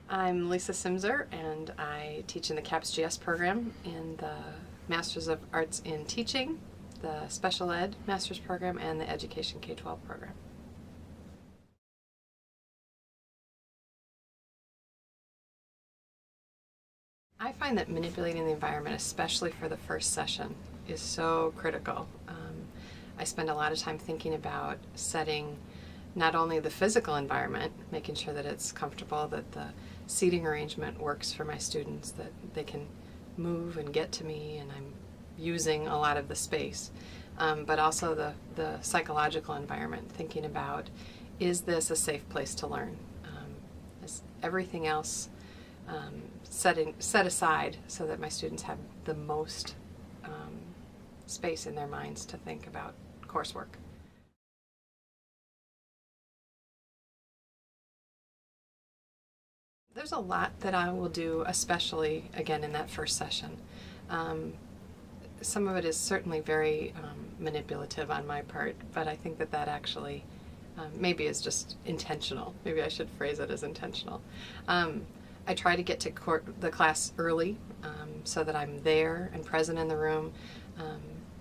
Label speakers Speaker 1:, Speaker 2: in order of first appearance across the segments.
Speaker 1: I'm Lisa Silmser, and I teach in the CAPS-GS program in the Masters of Arts in Teaching, the Special Ed Master's program, and the Education K-12 program. I find that manipulating the environment, especially for the first session, is so critical. I spend a lot of time thinking about setting not only the physical environment, making sure that it's comfortable, that the seating arrangement works for my students, that they can move and get to me and I'm using a lot of the space, but also the psychological environment, thinking about, is this a safe place to learn? Is everything else set aside so that my students have the most space in their minds to think about coursework? There's a lot that I will do, especially again in that first session. Some of it is certainly very manipulative on my part, but I think that actually maybe is just intentional. Maybe I should phrase it as intentional. I try to get to the class early so that I'm there and present in the room.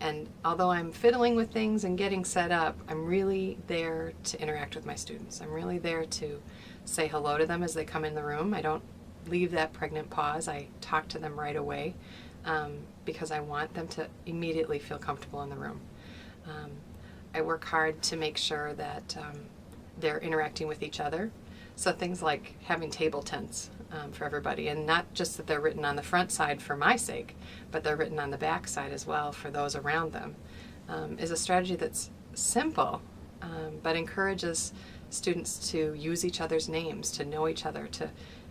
Speaker 1: And although I'm fiddling with things and getting set up, I'm really there to interact with my students. I'm really there to say hello to them as they come in the room. I don't leave that pregnant pause. I talk to them right away because I want them to immediately feel comfortable in the room. I work hard to make sure that they're interacting with each other. So things like having table tents for everybody, and not just that they're written on the front side for my sake, but they're written on the back side as well for those around them, is a strategy that's simple, but encourages students to use each other's names, to know each other, to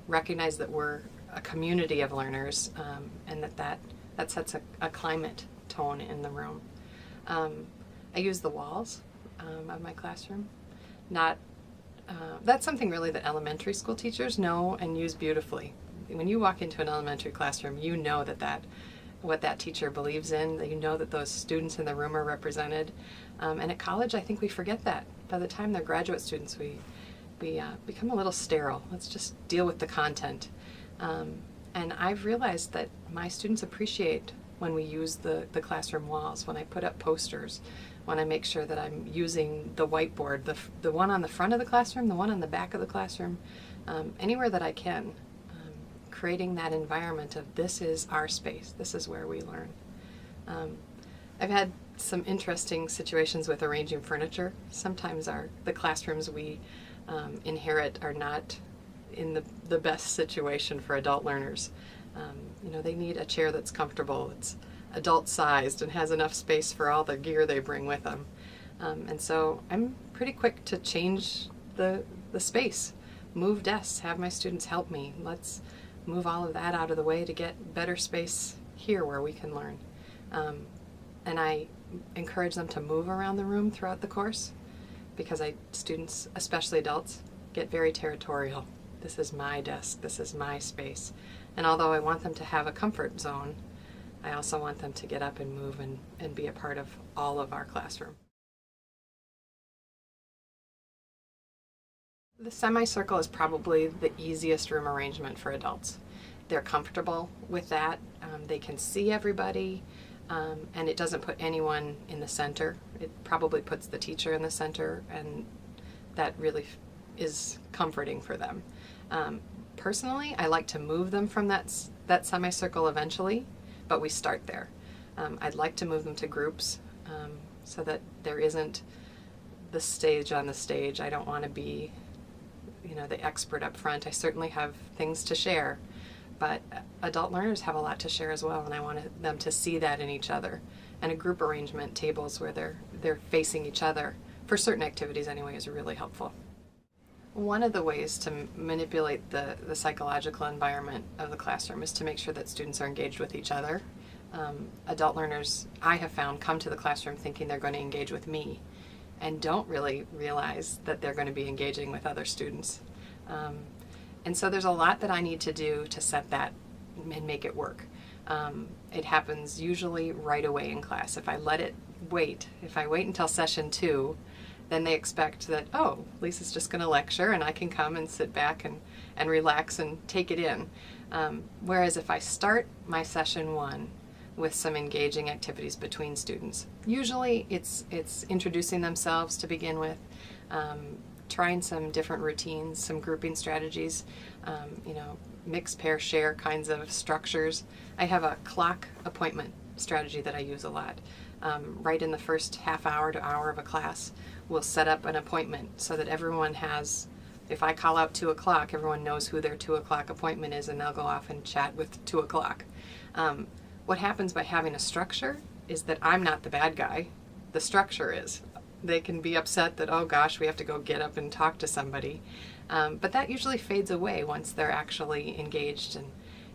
Speaker 1: recognize that we're a community of learners, and that sets a climate tone in the room. I use the walls of my classroom. That's something really that elementary school teachers know and use beautifully. When you walk into an elementary classroom, you know what that teacher believes in, that you know that those students in the room are represented. And at college, I think we forget that. By the time they're graduate students, we become a little sterile. Let's just deal with the content. And I've realized that my students appreciate when we use the classroom walls, when I put up posters, when I make sure that I'm using the whiteboard, the one on the front of the classroom, the one on the back of the classroom, anywhere that I can, creating that environment of this is our space, this is where we learn. I've had some interesting situations with arranging furniture. Sometimes the classrooms we inherit are not in the best situation for adult learners. They need a chair that's comfortable, it's adult-sized, and has enough space for all the gear they bring with them. And so I'm pretty quick to change the space, move desks, have my students help me. Let's move all of that out of the way to get better space here where we can learn. And I encourage them to move around the room throughout the course, because students, especially adults, get very territorial. This is my desk, this is my space. And although I want them to have a comfort zone, I also want them to get up and move and be a part of all of our classroom. The semicircle is probably the easiest room arrangement for adults. They're comfortable with that. They can see everybody, and it doesn't put anyone in the center. It probably puts the teacher in the center, and that really is comforting for them. Personally, I like to move them from that semicircle eventually, but we start there. I'd like to move them to groups so that there isn't the stage on the stage. I don't want to be, the expert up front. I certainly have things to share, but adult learners have a lot to share as well, and I want them to see that in each other. And a group arrangement, tables where they're facing each other, for certain activities anyway, is really helpful. One of the ways to manipulate the psychological environment of the classroom is to make sure that students are engaged with each other. Adult learners, I have found, come to the classroom thinking they're going to engage with me and don't really realize that they're going to be engaging with other students. And so there's a lot that I need to do to set that and make it work. It happens usually right away in class. If I wait until session 2, then they expect that, oh, Lisa's just going to lecture and I can come and sit back and relax and take it in. Whereas if I start my session 1 with some engaging activities between students, usually it's introducing themselves to begin with, trying some different routines, some grouping strategies, mix, pair, share kinds of structures. I have a clock appointment strategy that I use a lot. Right in the first half hour to hour of a class, we'll set up an appointment so that everyone has, if I call out 2 o'clock, everyone knows who their 2 o'clock appointment is, and they'll go off and chat with 2 o'clock. What happens by having a structure is that I'm not the bad guy, the structure is. They can be upset that, oh gosh, we have to go get up and talk to somebody. But that usually fades away once they're actually engaged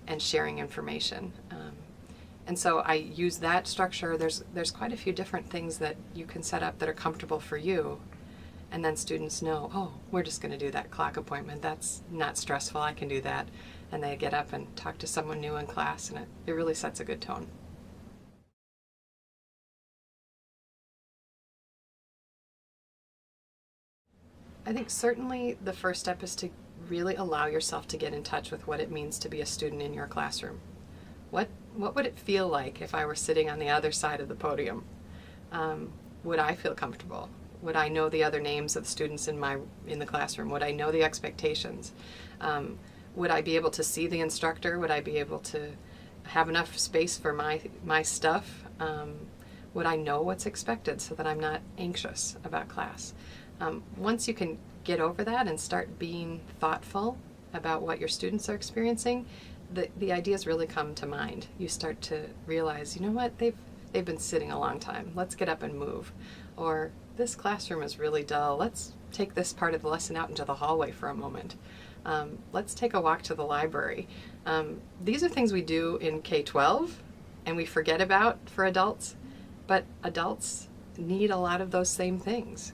Speaker 1: and sharing information. And so I use that structure. There's quite a few different things that you can set up that are comfortable for you. And then students know, oh, we're just going to do that clock appointment. That's not stressful. I can do that. And they get up and talk to someone new in class, and it really sets a good tone. I think certainly the first step is to really allow yourself to get in touch with what it means to be a student in your classroom. What would it feel like if I were sitting on the other side of the podium? Would I feel comfortable? Would I know the other names of the students in the classroom? Would I know the expectations? Would I be able to see the instructor? Would I be able to have enough space for my stuff? Would I know what's expected so that I'm not anxious about class? Once you can get over that and start being thoughtful about what your students are experiencing, the ideas really come to mind. You start to realize, you know what, they've been sitting a long time. Let's get up and move. Or this classroom is really dull. Let's take this part of the lesson out into the hallway for a moment. Let's take a walk to the library. These are things we do in K-12 and we forget about for adults, but adults need a lot of those same things.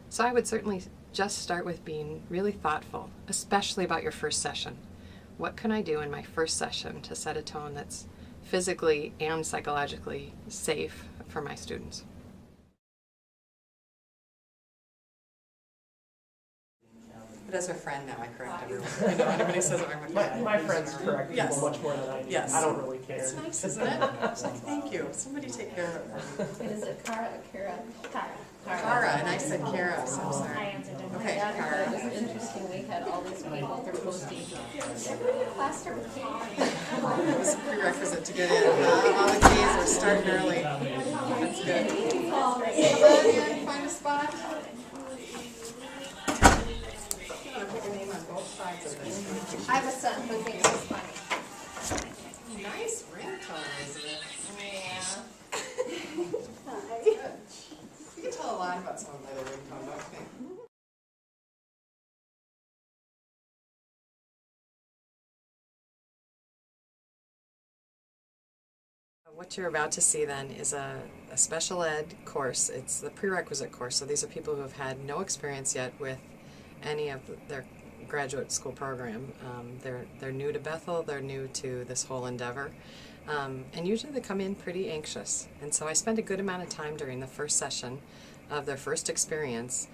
Speaker 1: So I would certainly just start with being really thoughtful, especially about your first session. What can I do in my first session to set a tone that's physically and psychologically safe for my students? But as a friend now, I correct everyone. I know everybody says I'm a friend.
Speaker 2: My friends correct people much more than I do.
Speaker 1: Yes.
Speaker 2: I don't really care.
Speaker 1: It's nice, isn't it? It's like, thank you. Somebody take care of it for me.
Speaker 3: Is it Cara or Kara?
Speaker 1: Kara, and I said Kara, so I'm
Speaker 3: I
Speaker 1: sorry.
Speaker 3: answered it.
Speaker 1: Okay,
Speaker 3: Yeah,
Speaker 1: Kara.
Speaker 3: it was interesting. We had all these people through posting. Every class start with Kara.
Speaker 1: It was a prerequisite to get in. All the K's are starting early. That's good. Come on in, find a spot. I'm going to put your name on both sides of this.
Speaker 3: I have a son who thinks it's funny.
Speaker 1: Nice ringtone, isn't it?
Speaker 3: Yeah.
Speaker 1: Good. You can tell a lot about someone by their ringtone, don't you think? What you're about to see then is a special ed course. It's the prerequisite course, so these are people who have had no experience yet with any of their graduate school program. They're new to Bethel, they're new to this whole endeavor, and usually they come in pretty anxious. And so I spend a good amount of time during the first session of their first experience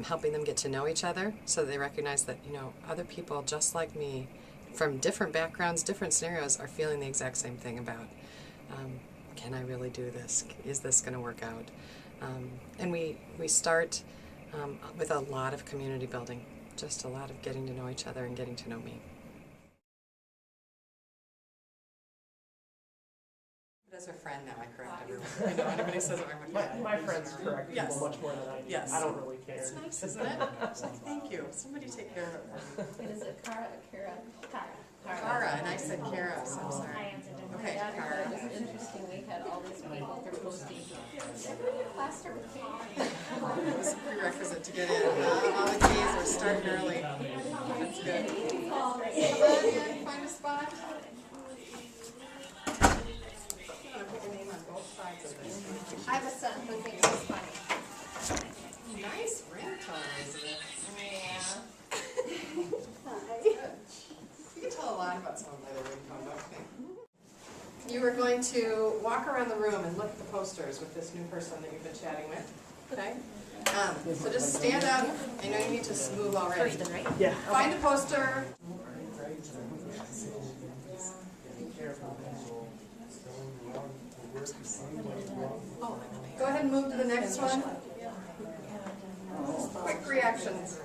Speaker 1: helping them get to know each other so that they recognize that, you know, other people just like me from different backgrounds, different scenarios are feeling the exact same thing about can I really do this? Is this going to work out? And we start with a lot of community building, just a lot of getting to know each other and getting to know me. But as a friend now, I correct everyone. I know everybody says I'm a friend.
Speaker 2: My friends correct people much more than I do.
Speaker 1: Yes.
Speaker 2: I don't really care.
Speaker 1: It's nice, isn't it? It's like, thank you. Somebody take care of it for me.
Speaker 3: Is it Cara or Kara?
Speaker 1: Kara, and I said Kara, so I'm
Speaker 3: I
Speaker 1: sorry.
Speaker 3: answered it.
Speaker 1: Okay,
Speaker 3: Yeah,
Speaker 1: Kara.
Speaker 3: it was interesting. We had all these people through posting. Every class start with Kara.
Speaker 1: It was a prerequisite to get in. All the K's are starting early. That's good. Come on in, find a spot. I'm going to put your name on both sides of this.
Speaker 3: I have a son who thinks it's funny.
Speaker 1: Nice ringtone, isn't it?
Speaker 3: Yeah.
Speaker 1: Good. You can tell a lot about someone by their ringtone, don't you think? You are going to walk around the room and look at the posters with this new person that you've been chatting with. Okay? So just stand up. I know you need to move already.
Speaker 2: Yeah.
Speaker 1: Find a poster. Go ahead and move to the next one. Quick reactions.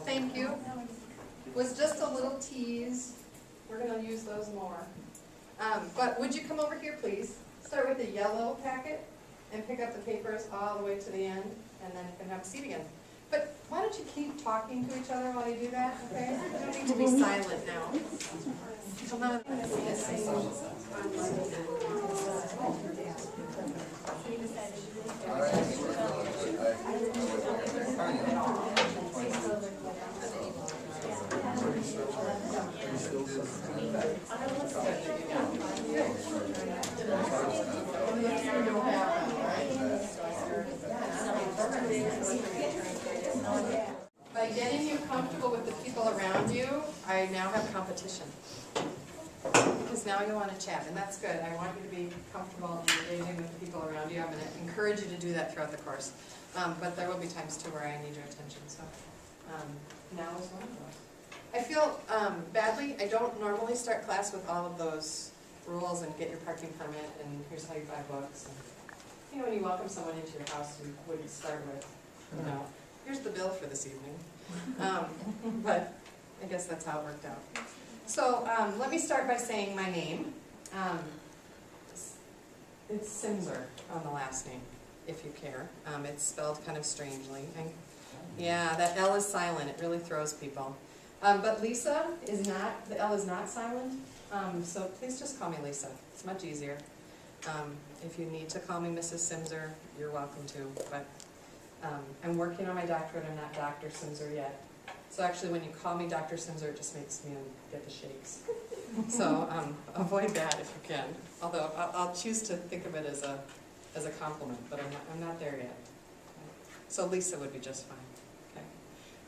Speaker 1: Thank you. Was just a little tease. We're going to use those more. But would you come over here, please? Start with the yellow packet and pick up the papers all the way to the end, and then you can have a seat again. But why don't you keep talking to each other while you do that, okay? You don't need to be silent now. Come on. By getting you comfortable with the people around you, I now have competition. Because now you want to chat, and that's good. I want you to be comfortable engaging with the people around you. I'm going to encourage you to do that throughout the course. But there will be times too where I need your attention. So now is one of those. I feel badly. I don't normally start class with all of those rules and get your parking permit and here's how you buy books. And, you know, when you welcome someone into your house, you wouldn't start with, you know, here's the bill for this evening. But I guess that's how it worked out. So let me start by saying my name. It's Silmser on the last name, if you care. It's spelled kind of strangely. Yeah, that L is silent. It really throws people. But Lisa is not, the L is not silent. So please just call me Lisa. It's much easier. If you need to call me Mrs. Silmser, you're welcome to. But I'm working on my doctorate. I'm not Dr. Silmser yet. So actually when you call me Dr. Silmser, it just makes me get the shakes. So avoid that if you can. Although I'll choose to think of it as a compliment, but I'm not there yet. So Lisa would be just fine.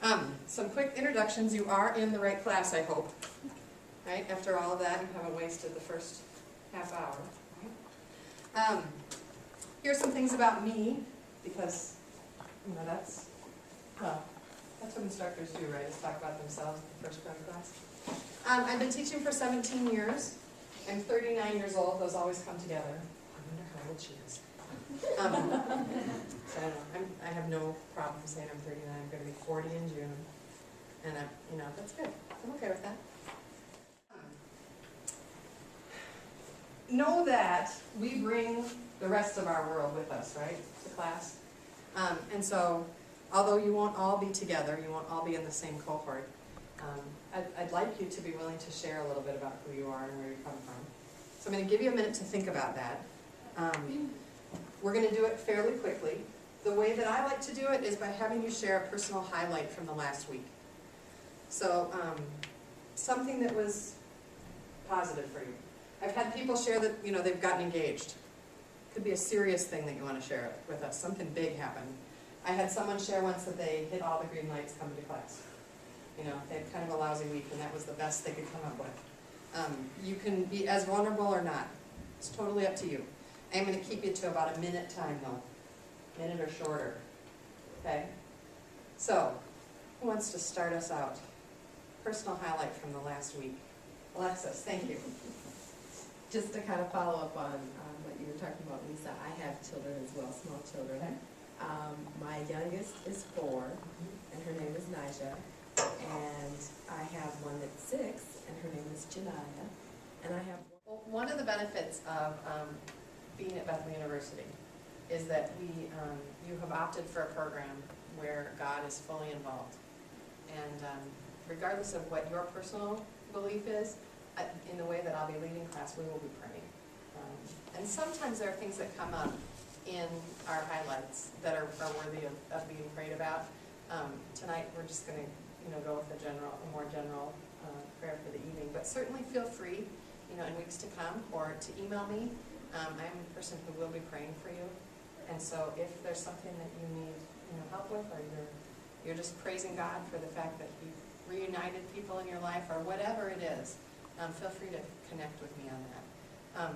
Speaker 1: Okay. Some quick introductions. You are in the right class, I hope. Right? After all of that, you haven't wasted the first half hour. Right? Here's some things about me, because you know that's what instructors do, right? Is talk about themselves in the first grade class. I've been teaching for 17 years. I'm 39 years old. Those always come together. I wonder how old she is. So I don't know. I have no problem saying I'm 39. I'm going to be 40 in June, and you know that's good. I'm okay with that. Know that we bring the rest of our world with us, right, to class. And so, although you won't all be together, you won't all be in the same cohort, I'd like you to be willing to share a little bit about who you are and where you come from. So I'm going to give you a minute to think about that. We're going to do it fairly quickly. The way that I like to do it is by having you share a personal highlight from the last week. So something that was positive for you. I've had people share that, you know, they've gotten engaged. Could be a serious thing that you want to share with us. Something big happened. I had someone share once that they hit all the green lights coming to class. You know, they had kind of a lousy week, and that was the best they could come up with. You can be as vulnerable or not. It's totally up to you. I'm going to keep you to about a minute time, though. A minute or shorter. Okay? So, who wants to start us out? Personal highlight from the last week. Alexis, thank you.
Speaker 4: Just to kind of follow up on what you were talking about, Lisa, I have children as well, small children.
Speaker 1: Okay.
Speaker 4: My youngest is 4, and her name is Nija. And I have one that's 6, and her name is Janaya. And I have
Speaker 1: Well, one of the benefits of being at Bethel University is that you have opted for a program where God is fully involved. And regardless of what your personal belief is, in the way that I'll be leading class, we will be praying. And sometimes there are things that come up in our highlights that are worthy of being prayed about. Tonight we're just going to go with a more general prayer for the evening. But certainly feel free, in weeks to come, or to email me. I'm the person who will be praying for you. And so if there's something that you need help with, or you're just praising God for the fact that He reunited people in your life, or whatever it is, feel free to connect with me on that.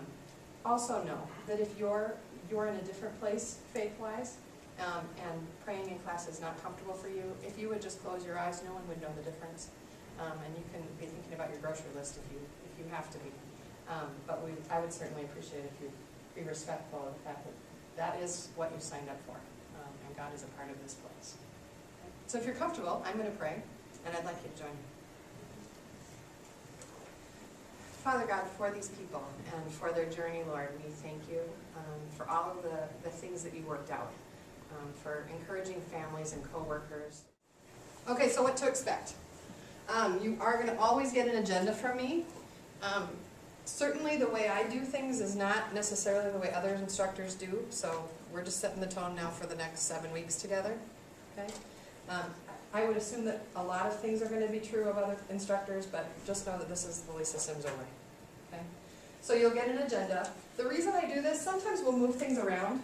Speaker 1: Also know that if you're in a different place faith-wise, and praying in class is not comfortable for you, if you would just close your eyes, no one would know the difference. And you can be thinking about your grocery list if you have to be. But I would certainly appreciate if you be respectful of the fact that that is what you signed up for, and God is a part of this place. So if you're comfortable, I'm going to pray, and I'd like you to join me. Father God, for these people and for their journey, Lord, we thank you for all of the things that you worked out, for encouraging families and coworkers. Okay, so what to expect? You are going to always get an agenda from me. Certainly the way I do things is not necessarily the way other instructors do, so we're just setting the tone now for the next 7 weeks together. Okay? I would assume that a lot of things are going to be true of other instructors, but just know that this is the Lisa Silmser way. Okay? So you'll get an agenda. The reason I do this, sometimes we'll move things around,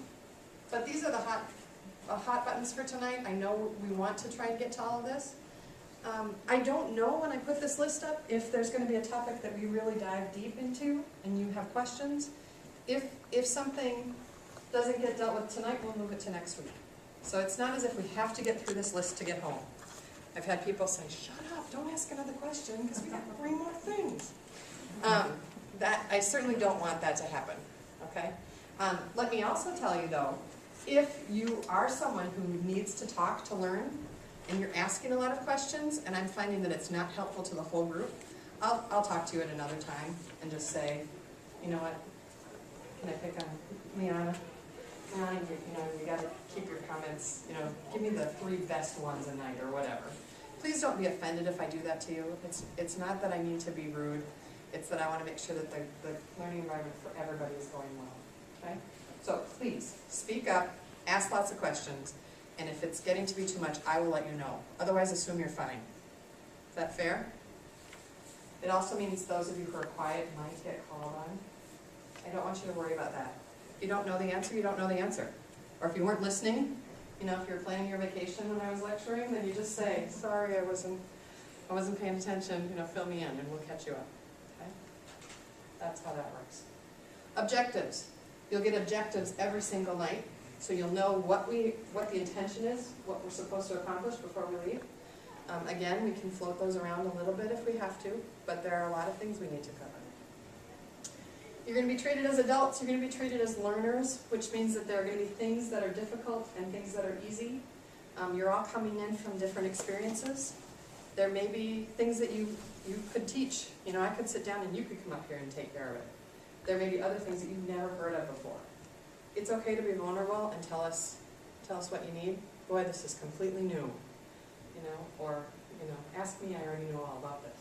Speaker 1: but these are the hot buttons for tonight. I know we want to try and get to all of this. I don't know when I put this list up if there's going to be a topic that we really dive deep into and you have questions. If something doesn't get dealt with tonight, we'll move it to next week. So it's not as if we have to get through this list to get home. I've had people say, shut up, don't ask another question because we got 3 more things. I certainly don't want that to happen, okay? Let me also tell you though, if you are someone who needs to talk to learn, and you're asking a lot of questions, and I'm finding that it's not helpful to the whole group, I'll talk to you at another time and just say, you know what, can I pick on Liana? Liana, you got to keep your comments, give me the 3 best ones a night or whatever. Please don't be offended if I do that to you. It's not that I mean to be rude. It's that I want to make sure that the learning environment for everybody is going well. Okay? So please, speak up, ask lots of questions, and if it's getting to be too much, I will let you know. Otherwise, assume you're fine. Is that fair? It also means those of you who are quiet might get called on. I don't want you to worry about that. If you don't know the answer, you don't know the answer. Or if you weren't listening, if you were planning your vacation when I was lecturing, then you just say, sorry, I wasn't paying attention, fill me in, and we'll catch you up. Okay? That's how that works. Objectives. You'll get objectives every single night. So you'll know what the intention is, what we're supposed to accomplish before we leave. Again, we can float those around a little bit if we have to, but there are a lot of things we need to cover. You're going to be treated as adults, you're going to be treated as learners, which means that there are going to be things that are difficult and things that are easy. You're all coming in from different experiences. There may be things that you could teach. I could sit down and you could come up here and take care of it. There may be other things that you've never heard of before. It's okay to be vulnerable and tell us what you need. Boy, this is completely new, or ask me, I already know all about this.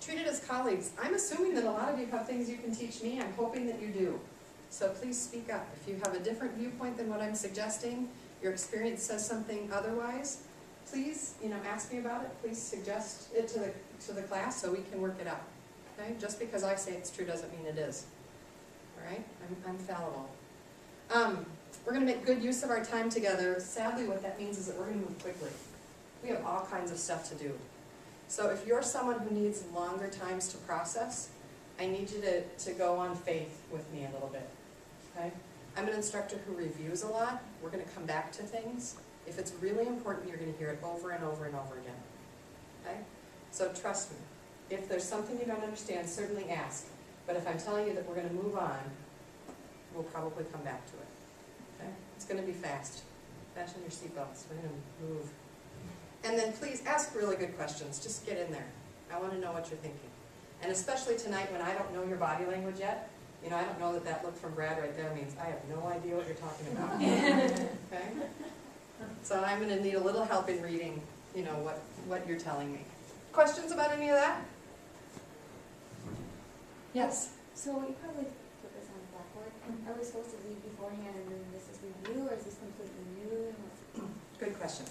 Speaker 1: Treated as colleagues. I'm assuming that a lot of you have things you can teach me. I'm hoping that you do. So please speak up. If you have a different viewpoint than what I'm suggesting, your experience says something otherwise, please, ask me about it. Please suggest it to the class so we can work it out. Okay? Just because I say it's true doesn't mean it is. All right? I'm fallible. We're going to make good use of our time together. Sadly, what that means is that we're going to move quickly. We have all kinds of stuff to do. So if you're someone who needs longer times to process, I need you to go on faith with me a little bit. Okay? I'm an instructor who reviews a lot. We're going to come back to things. If it's really important, you're going to hear it over and over and over again. Okay? So trust me. If there's something you don't understand, certainly ask. But if I'm telling you that we're going to move on, we'll probably come back to it. Okay? It's going to be fast. Fasten your seatbelts. We're going to move. And then please ask really good questions. Just get in there. I want to know what you're thinking. And especially tonight when I don't know your body language yet, I don't know that look from Brad right there means I have no idea what you're talking about. Okay? So I'm going to need a little help in reading, what you're telling me. Questions about any of that? Yes?
Speaker 3: So we probably put this on the blackboard. Are we supposed to read beforehand and then this is review, or is this completely new?
Speaker 1: Good question.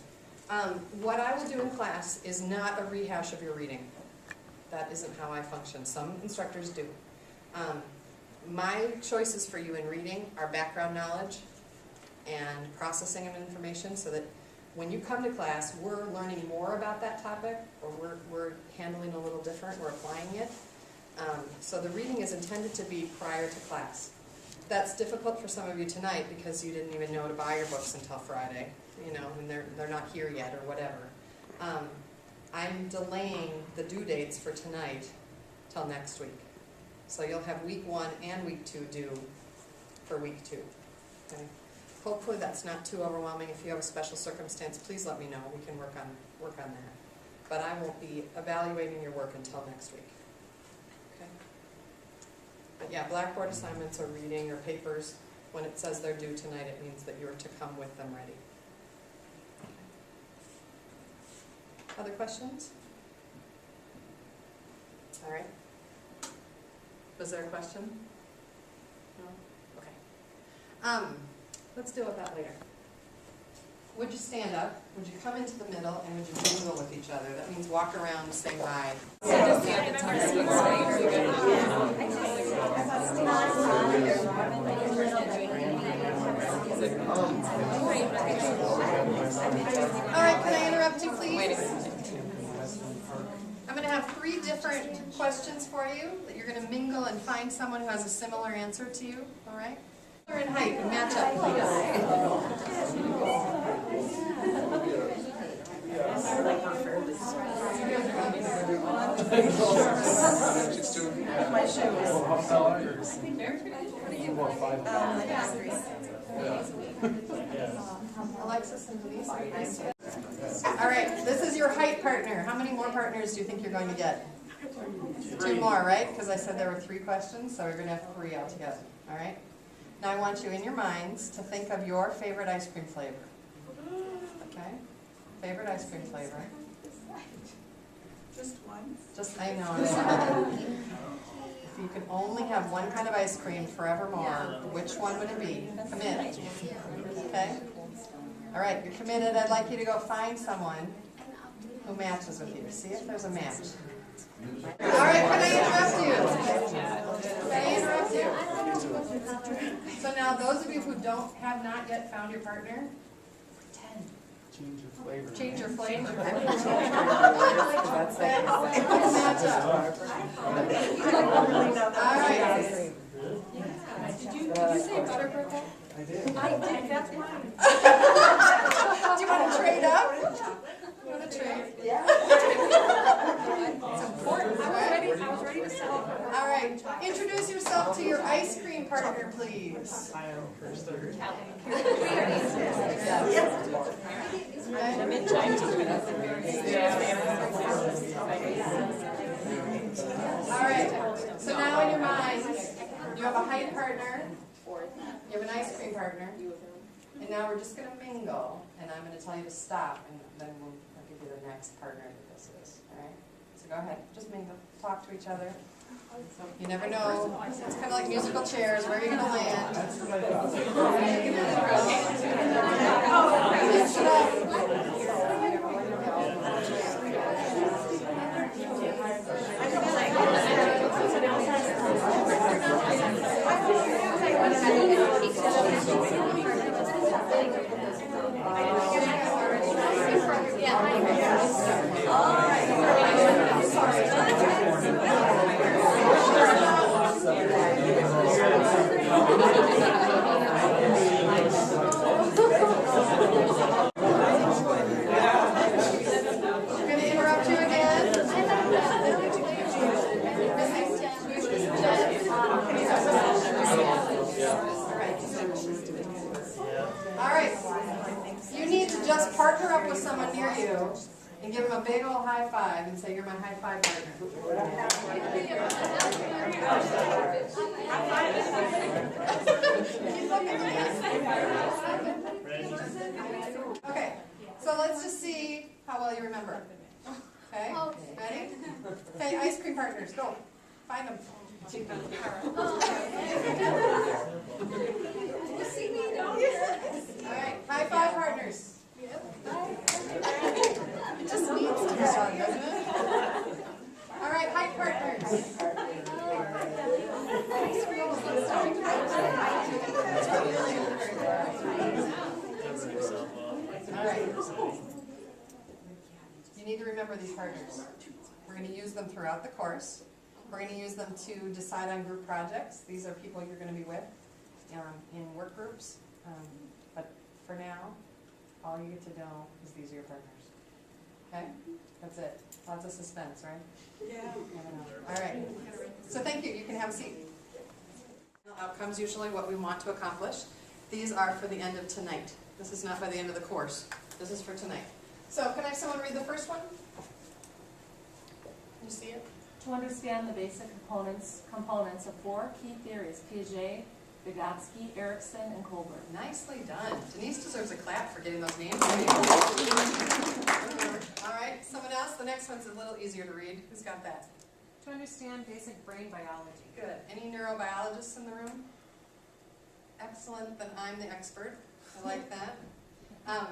Speaker 1: What I will do in class is not a rehash of your reading. That isn't how I function. Some instructors do. My choices for you in reading are background knowledge and processing of information, so that when you come to class, we're learning more about that topic, or we're handling a little different, we're applying it. So the reading is intended to be prior to class. That's difficult for some of you tonight because you didn't even know to buy your books until Friday, you know, and they're not here yet or whatever. I'm delaying the due dates for tonight till next week. So you'll have week 1 and week 2 due for week 2. Okay? Hopefully that's not too overwhelming. If you have a special circumstance, please let me know. We can work on that. But I won't be evaluating your work until next week. Okay? But yeah, Blackboard assignments or reading or papers, when it says they're due tonight, it means that you're to come with them ready. Okay. Other questions? All right. Was there a question? No? Okay. Let's deal with that later. Would you stand up? Would you come into the middle? And would you mingle with each other? That means walk around and say hi. All right, can I interrupt you, please? I'm going to have 3 different questions for you that you're going to mingle and find someone who has a similar answer to you, all right? In height, and match up, please.
Speaker 4: My shoes.
Speaker 1: Alexis and Denise, are you nice? All right, this is your height partner. How many more partners do you think you're going to get? 2 more, right? Because I said there were 3 questions, so we're going to have 3 altogether. All right? Now I want you in your minds to think of your favorite ice cream flavor. Okay? Favorite ice cream flavor.
Speaker 5: Just one?
Speaker 1: Just, I know. If you could only have one kind of ice cream forevermore, which one would it be? Commit. Okay? All right, you're committed. I'd like you to go find someone who matches with you. See if there's a match. All right, can I interrupt you? Can I interrupt you? So now, those of you who have not yet found your partner,
Speaker 2: Change your flavor.
Speaker 1: change your flavor. All right.
Speaker 5: Did you say butter purple?
Speaker 2: I did.
Speaker 5: I did, that's mine.
Speaker 1: Do you want to trade up? You want to trade?
Speaker 4: Yeah.
Speaker 1: It's important, right?
Speaker 5: I was ready to sell.
Speaker 1: All right. Introduce yourself to your ice cream partner, please.
Speaker 2: I am Kirsten.
Speaker 5: I'm in China.
Speaker 1: All right. So now in your mind, you have a height partner, you have an ice cream partner, and now we're just going to mingle, and I'm going to tell you to stop, and then I'll give you the next partner that this is. All right? So go ahead, just mingle, talk to each other. You never know. It's kind of like musical chairs. Where are you going to land? Mix it up. Just partner up with someone near you and give them a big old high five and say, you're my high five partner. Okay, so let's just see how well you remember. Okay, ready? Okay, ice cream partners, go. Find them. All right, high five partners. It just needs to be done, doesn't it? All right, height partners. You need to remember these partners. We're going to use them throughout the course. We're going to use them to decide on group projects. These are people you're going to be with in work groups. But for now, all you get to know is these are your partners. Okay? That's it. Lots of suspense, right?
Speaker 5: Yeah.
Speaker 1: All right. So thank you. You can have a seat. Outcomes usually what we want to accomplish. These are for the end of tonight. This is not by the end of the course. This is for tonight. So can I have someone read the first one? Can you see it?
Speaker 6: To understand the basic components of four key theories, Piaget, Vygotsky, Erikson, and Kohlberg.
Speaker 1: Nicely done. Denise deserves a clap for getting those names right. All right, someone else. The next one's a little easier to read. Who's got that?
Speaker 6: To understand basic brain biology.
Speaker 1: Good. Any neurobiologists in the room? Excellent, then I'm the expert. I like that.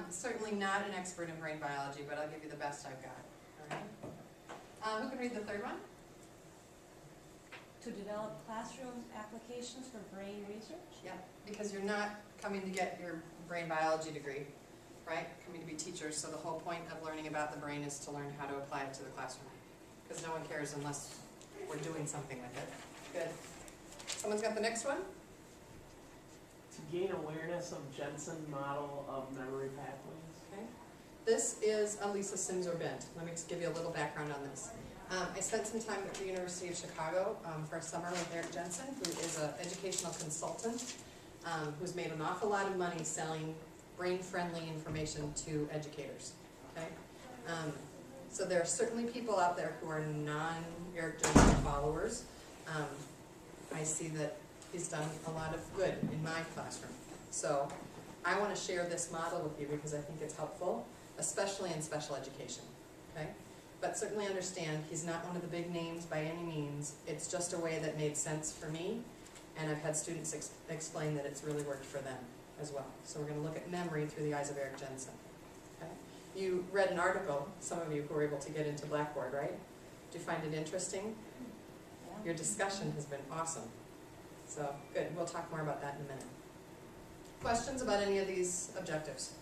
Speaker 1: Certainly not an expert in brain biology, but I'll give you the best I've got. All right. Who can read the third one?
Speaker 6: To develop classroom applications for brain research.
Speaker 1: Yeah, because you're not coming to get your brain biology degree, right? Coming to be teachers, so the whole point of learning about the brain is to learn how to apply it to the classroom. Because no one cares unless we're doing something with it. Good. Someone's got the next one?
Speaker 2: To gain awareness of Jensen model of memory pathways.
Speaker 1: Okay. This is Lisa Silmser Bent. Let me just give you a little background on this. I spent some time at the University of Chicago for a summer with Eric Jensen, who is an educational consultant who's made an awful lot of money selling brain-friendly information to educators. Okay? So there are certainly people out there who are non-Eric Jensen followers. I see that he's done a lot of good in my classroom. So I want to share this model with you because I think it's helpful, especially in special education. Okay? But certainly understand he's not one of the big names by any means. It's just a way that made sense for me, and I've had students explain that it's really worked for them as well. So we're going to look at memory through the eyes of Eric Jensen. Okay? You read an article, some of you who were able to get into Blackboard, right? Do you find it interesting? Your discussion has been awesome. So good, we'll talk more about that in a minute. Questions about any of these objectives?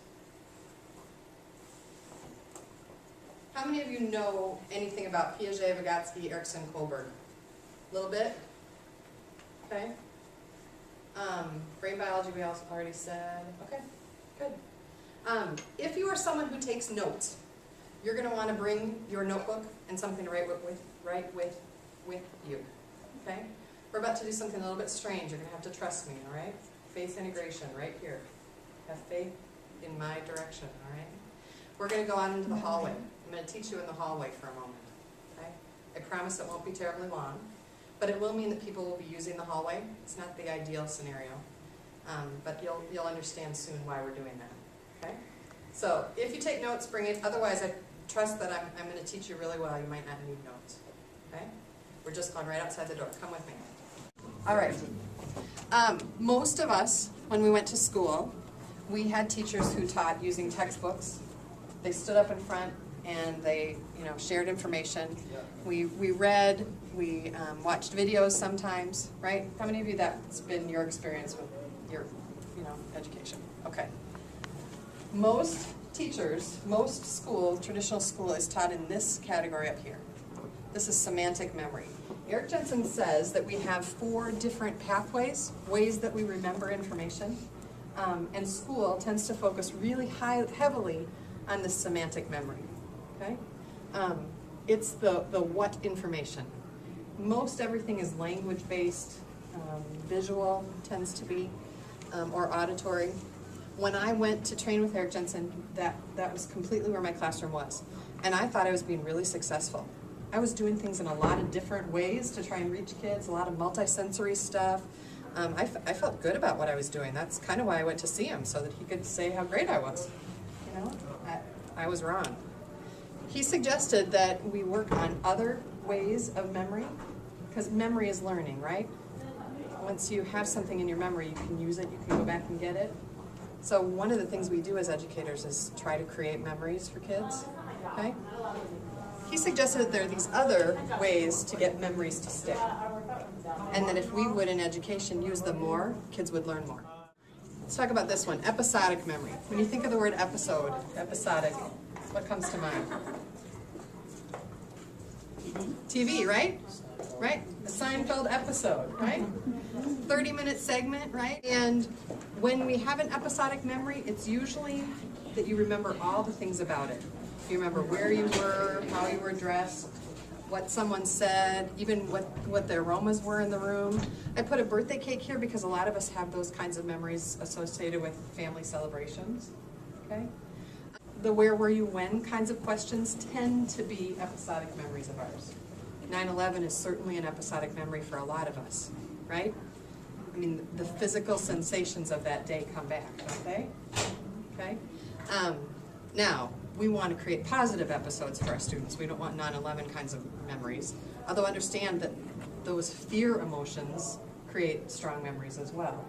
Speaker 1: How many of you know anything about Piaget, Vygotsky, Erikson, Kohlberg? A little bit? Okay. Brain biology we also already said. Okay, good. If you are someone who takes notes, you're going to want to bring your notebook and something to write with you. Okay? We're about to do something a little bit strange. You're going to have to trust me, all right? Faith integration right here. Have faith in my direction, all right? We're going to go out into the hallway. I'm going to teach you in the hallway for a moment. Okay? I promise it won't be terribly long, but it will mean that people will be using the hallway. It's not the ideal scenario, but you'll understand soon why we're doing that. Okay? So if you take notes, bring it. Otherwise, I trust that I'm going to teach you really well. You might not need notes. Okay? We're just going right outside the door. Come with me. All right. Most of us, when we went to school, we had teachers who taught using textbooks. They stood up in front and they, shared information. We read, we watched videos sometimes, right? How many of you that's been your experience with your, education? Okay. Most teachers, most school, traditional school is taught in this category up here. This is semantic memory. Eric Jensen says that we have 4 different pathways, ways that we remember information, and school tends to focus really heavily on the semantic memory. Okay, it's the what information. Most everything is language-based, visual tends to be, or auditory. When I went to train with Eric Jensen, that was completely where my classroom was, and I thought I was being really successful. I was doing things in a lot of different ways to try and reach kids, a lot of multisensory stuff. I felt good about what I was doing. That's kind of why I went to see him, so that he could say how great I was. I was wrong. He suggested that we work on other ways of memory, because memory is learning, right? Once you have something in your memory, you can use it, you can go back and get it. So one of the things we do as educators is try to create memories for kids, okay? He suggested that there are these other ways to get memories to stick, and that if we would in education use them more, kids would learn more. Let's talk about this one, episodic memory. When you think of the word episode, episodic, what comes to mind? TV, right? Right? A Seinfeld episode, right? 30-minute segment, right? And when we have an episodic memory, it's usually that you remember all the things about it. You remember where you were, how you were dressed, what someone said, even what the aromas were in the room. I put a birthday cake here because a lot of us have those kinds of memories associated with family celebrations, okay? The where were you when kinds of questions tend to be episodic memories of ours. 9/11 is certainly an episodic memory for a lot of us, right? I mean, the physical sensations of that day come back, don't they? Okay? Now, we want to create positive episodes for our students. We don't want 9/11 kinds of memories. Although understand that those fear emotions create strong memories as well.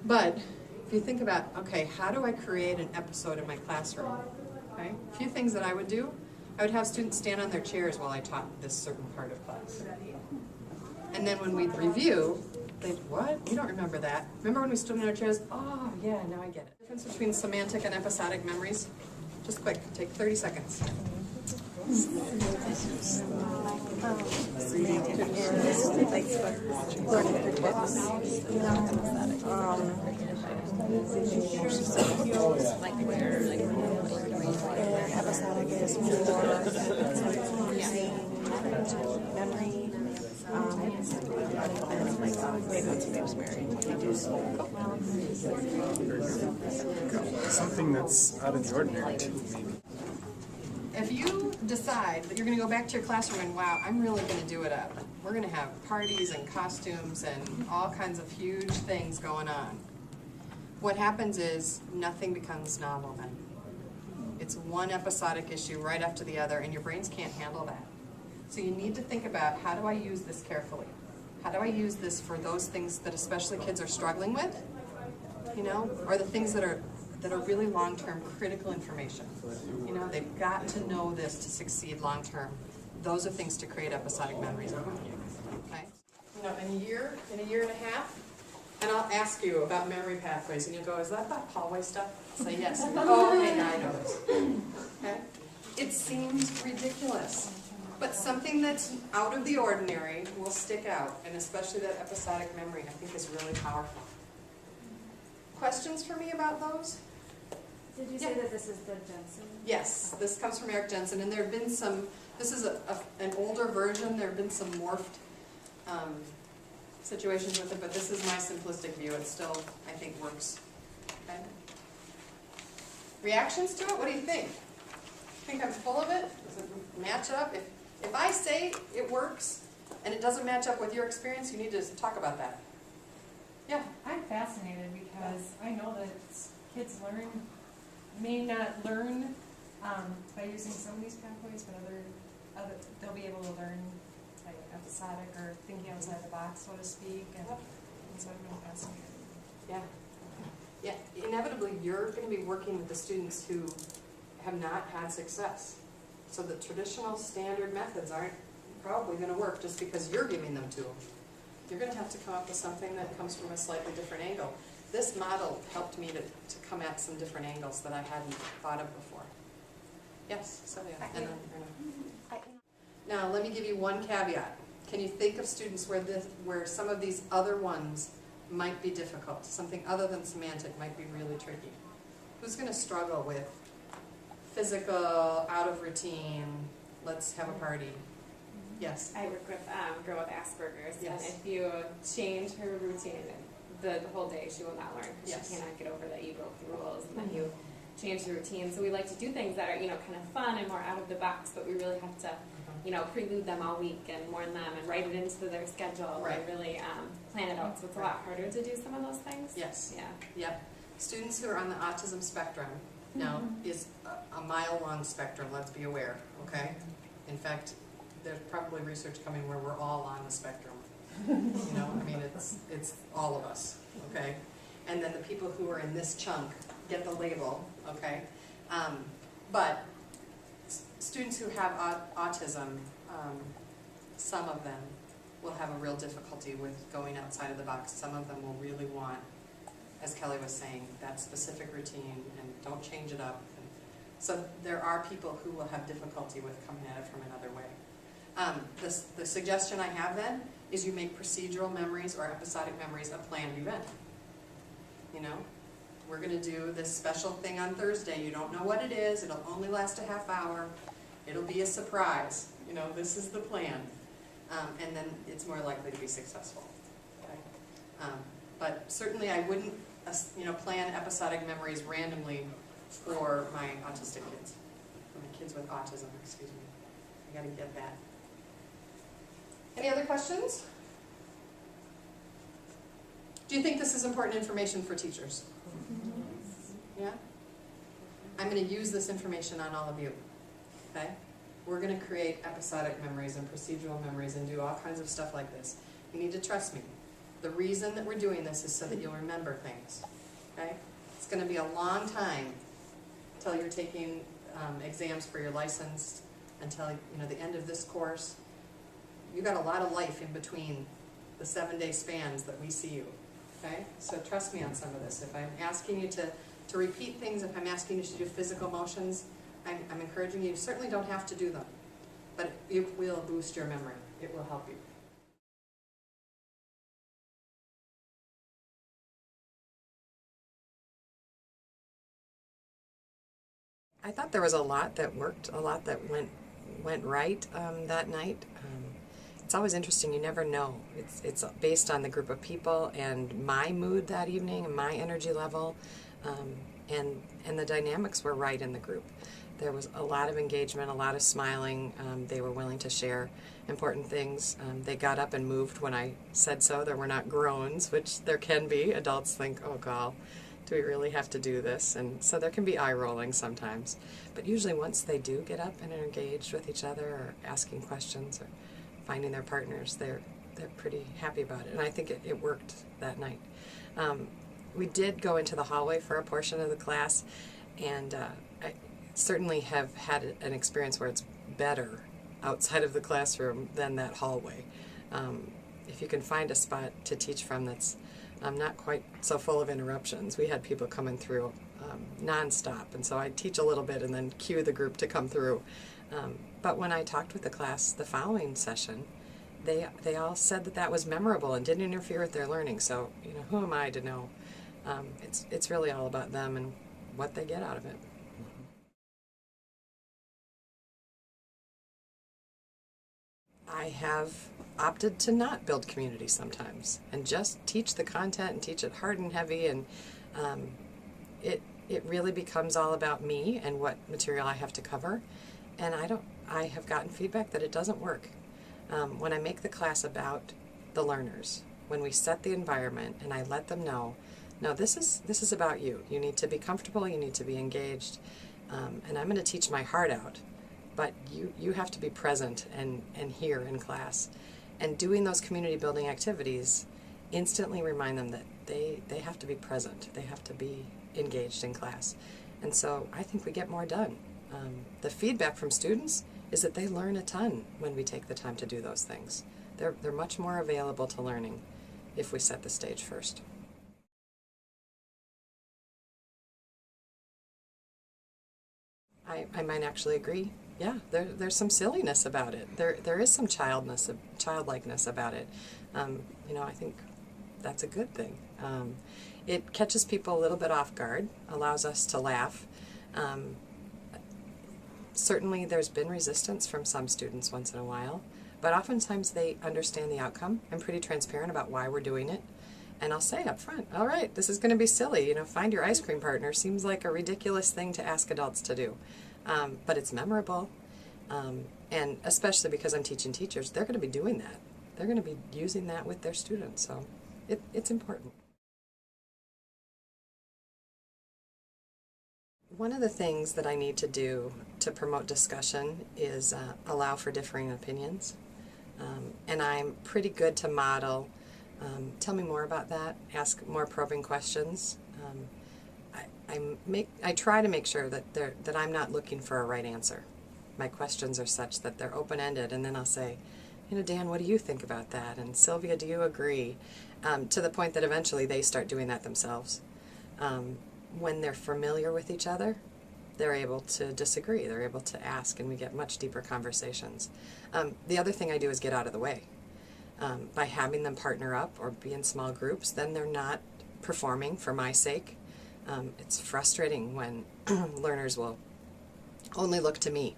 Speaker 1: But if you think about, okay, how do I create an episode in my classroom? Okay? A few things that I would do. I would have students stand on their chairs while I taught this certain part of class. And then when we'd review, they'd, what? You don't remember that. Remember when we stood on our chairs? Oh, yeah, now I get it. The difference between semantic and episodic memories? Just quick, take 30 seconds.
Speaker 5: Episodic is more memory.
Speaker 7: Something that's out of the ordinary too, maybe.
Speaker 1: If you decide that you're going to go back to your classroom and, wow, I'm really going to do it up. We're going to have parties and costumes and all kinds of huge things going on. What happens is nothing becomes novel then. It's one episodic issue right after the other, and your brains can't handle that. So you need to think about, how do I use this carefully? How do I use this for those things that especially kids are struggling with, you know, or the things that are really long-term critical information. You know, they've got to know this to succeed long-term. Those are things to create episodic memories of. Okay? You know, in a year and a half, and I'll ask you about memory pathways, and you'll go, is that hallway stuff? I'll say yes. Oh, okay, now I know this. Okay? It seems ridiculous, but something that's out of the ordinary will stick out, and especially that episodic memory, I think, is really powerful. Questions for me about those?
Speaker 3: Did you say that this is the Jensen?
Speaker 1: Yes, this comes from Eric Jensen, and there have been some, this is an older version, there have been some morphed situations with it, but this is my simplistic view. It still, I think, works. Okay. Reactions to it? What do you think? Think I'm full of it? Does it match up? If I say it works and it doesn't match up with your experience, you need to talk about that. Yeah.
Speaker 6: I'm fascinated because I know that kids may not learn by using some of these pathways, but other they'll be able to learn like episodic or thinking outside the box, so to speak, and so I'm really fascinated.
Speaker 1: Yeah. Yeah, inevitably you're going to be working with the students who have not had success. So the traditional standard methods aren't probably going to work just because you're giving them to them. You're going to have to come up with something that comes from a slightly different angle. This model helped me to come at some different angles that I hadn't thought of before. Yes, Sylvia. And then, now let me give you one caveat. Can you think of students where some of these other ones might be difficult? Something other than semantic might be really tricky. Who's going to struggle with physical, out of routine, let's have a party? Yes.
Speaker 5: I work with a girl with Asperger's,
Speaker 1: Yes.
Speaker 5: and if you change her routine, the whole day she will not learn.
Speaker 1: Yes.
Speaker 5: She cannot get over that you broke the rules and that you change the routine. So we like to do things that are, kind of fun and more out of the box, but we really have to, prelude them all week and warn them and write it into their schedule
Speaker 1: Right.
Speaker 5: and really plan it out. So it's a lot harder to do some of those things.
Speaker 1: Yes.
Speaker 5: Yeah.
Speaker 1: Yep. Students who are on the autism spectrum now is a mile-long spectrum, let's be aware, okay? In fact, there's probably research coming where we're all on the spectrum. It's all of us, okay? And then the people who are in this chunk get the label, okay? But students who have autism, some of them will have a real difficulty with going outside of the box. Some of them will really want as Kelly was saying, that specific routine and don't change it up. And so there are people who will have difficulty with coming at it from another way. The suggestion I have then is you make procedural memories or episodic memories a planned event. You know, we're going to do this special thing on Thursday. You don't know what it is. It'll only last a half hour. It'll be a surprise. You know, this is the plan. And then it's more likely to be successful. Okay? But certainly I wouldn't plan episodic memories randomly for my autistic kids. For my kids with autism, excuse me. I got to get that. Any other questions? Do you think this is important information for teachers? Yeah? I'm going to use this information on all of you. Okay? We're going to create episodic memories and procedural memories and do all kinds of stuff like this. You need to trust me. The reason that we're doing this is so that you'll remember things. Okay? It's going to be a long time until you're taking exams for your license, until the end of this course. You've got a lot of life in between the 7-day spans that we see you. Okay? So trust me on some of this. If I'm asking you to repeat things, if I'm asking you to do physical motions, I'm encouraging you. You certainly don't have to do them, but it will boost your memory. It will help you. I thought there was a lot that worked, a lot that went right that night. It's always interesting. You never know. It's based on the group of people and my mood that evening and my energy level, and the dynamics were right in the group. There was a lot of engagement, a lot of smiling. They were willing to share important things. They got up and moved when I said so. There were not groans, which there can be. Adults think, oh, God, do we really have to do this? And so there can be eye rolling sometimes. But usually once they do get up and are engaged with each other or asking questions or finding their partners, they're pretty happy about it. And I think it worked that night. We did go into the hallway for a portion of the class, and I certainly have had an experience where it's better outside of the classroom than that hallway. If you can find a spot to teach from that's not quite so full of interruptions. We had people coming through nonstop, and so I'd teach a little bit and then cue the group to come through. But when I talked with the class the following session, they all said that was memorable and didn't interfere with their learning. So, who am I to know? It's really all about them and what they get out of it. I have opted to not build community sometimes and just teach the content and teach it hard and heavy, and it really becomes all about me and what material I have to cover, and I have gotten feedback that it doesn't work. When I make the class about the learners, when we set the environment and I let them know, no, this is about you. You need to be comfortable, you need to be engaged, and I'm going to teach my heart out, but you have to be present and here in class. And doing those community building activities instantly remind them that they have to be present, they have to be engaged in class. And so I think we get more done. The feedback from students is that they learn a ton when we take the time to do those things. They're much more available to learning if we set the stage first. I might actually agree. Yeah, there's some silliness about it. There is some childlikeness about it. I think that's a good thing. It catches people a little bit off guard, allows us to laugh. Certainly there's been resistance from some students once in a while, but oftentimes they understand the outcome. I'm pretty transparent about why we're doing it. And I'll say up front, all right, this is going to be silly. Find your ice cream partner seems like a ridiculous thing to ask adults to do. But it's memorable. And especially because I'm teaching teachers, they're going to be doing that. They're going to be using that with their students. So it's important. One of the things that I need to do to promote discussion is allow for differing opinions. And I'm pretty good to model. Tell me more about that. Ask more probing questions. I try to make sure that I'm not looking for a right answer. My questions are such that they're open-ended, and then I'll say, Dan, what do you think about that? And Sylvia, do you agree? To the point that eventually they start doing that themselves. When they're familiar with each other, they're able to disagree, they're able to ask, and we get much deeper conversations. The other thing I do is get out of the way. By having them partner up or be in small groups, then they're not performing for my sake. It's frustrating when learners will only look to me,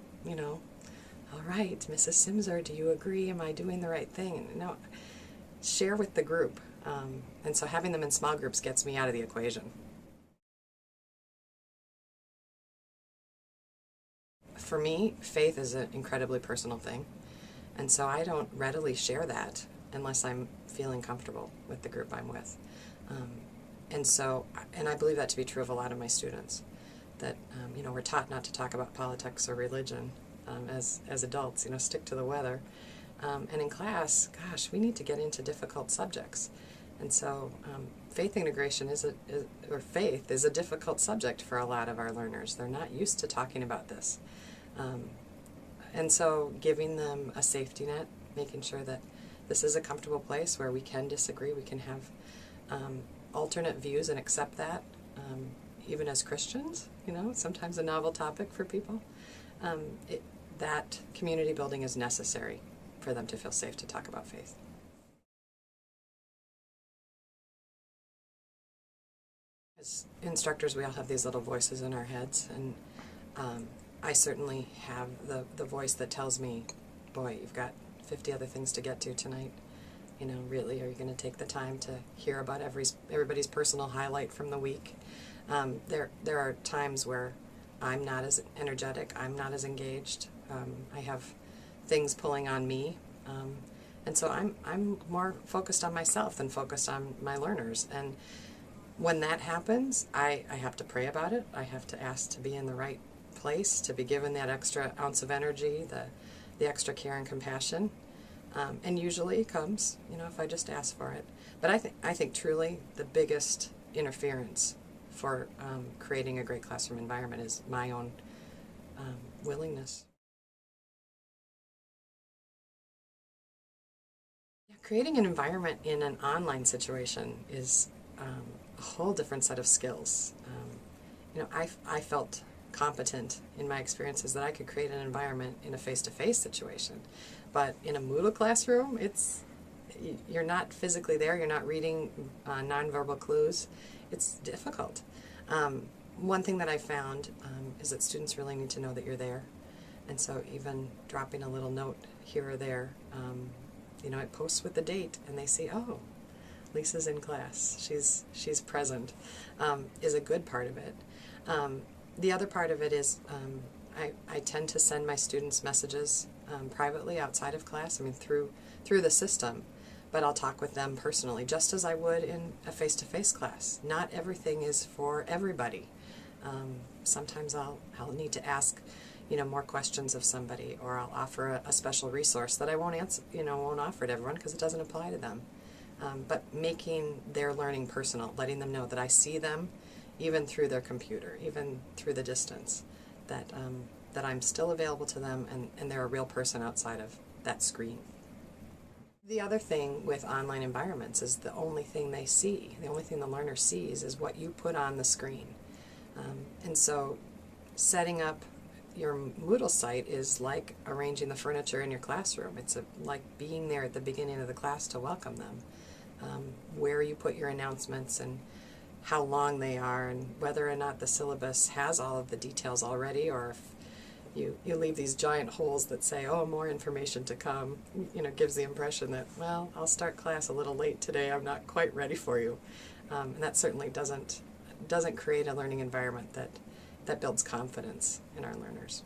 Speaker 1: all right, Mrs. Silmser, do you agree? Am I doing the right thing? No, share with the group. And so having them in small groups gets me out of the equation. For me, faith is an incredibly personal thing, and so I don't readily share that unless I'm feeling comfortable with the group I'm with. And I believe that to be true of a lot of my students, that we're taught not to talk about politics or religion as adults, stick to the weather. And in class, gosh, we need to get into difficult subjects. And so faith integration faith is a difficult subject for a lot of our learners. They're not used to talking about this. And so giving them a safety net, making sure that this is a comfortable place where we can disagree, we can have alternate views and accept that, even as Christians, sometimes a novel topic for people. That community building is necessary for them to feel safe to talk about faith. As instructors, we all have these little voices in our heads, and I certainly have the voice that tells me, boy, you've got 50 other things to get to tonight. Really, are you going to take the time to hear about everybody's personal highlight from the week? There are times where I'm not as energetic, I'm not as engaged. I have things pulling on me, and so I'm more focused on myself than focused on my learners. And when that happens, I have to pray about it. I have to ask to be in the right place, to be given that extra ounce of energy, the extra care and compassion. And usually it comes, if I just ask for it. But I think truly the biggest interference for creating a great classroom environment is my own willingness. Yeah, creating an environment in an online situation is a whole different set of skills. I felt competent in my experiences that I could create an environment in a face-to-face situation. But in a Moodle classroom, you're not physically there, you're not reading nonverbal clues. It's difficult. One thing that I found is that students really need to know that you're there. And so even dropping a little note here or there, it posts with the date and they see, oh, Lisa's in class, she's present, is a good part of it. The other part of it is I tend to send my students messages privately outside of class, through the system, but I'll talk with them personally, just as I would in a face-to-face class. Not everything is for everybody. Sometimes I'll need to ask, more questions of somebody, or I'll offer a special resource that I won't offer to everyone because it doesn't apply to them. But making their learning personal, letting them know that I see them, even through their computer, even through the distance, that I'm still available to them, and they're a real person outside of that screen. The other thing with online environments is the only thing they see, the only thing the learner sees is what you put on the screen. And so setting up your Moodle site is like arranging the furniture in your classroom. It's like being there at the beginning of the class to welcome them. Where you put your announcements and how long they are, and whether or not the syllabus has all of the details already, or if you leave these giant holes that say, oh, more information to come, gives the impression that, well, I'll start class a little late today, I'm not quite ready for you. And that certainly doesn't create a learning environment that builds confidence in our learners.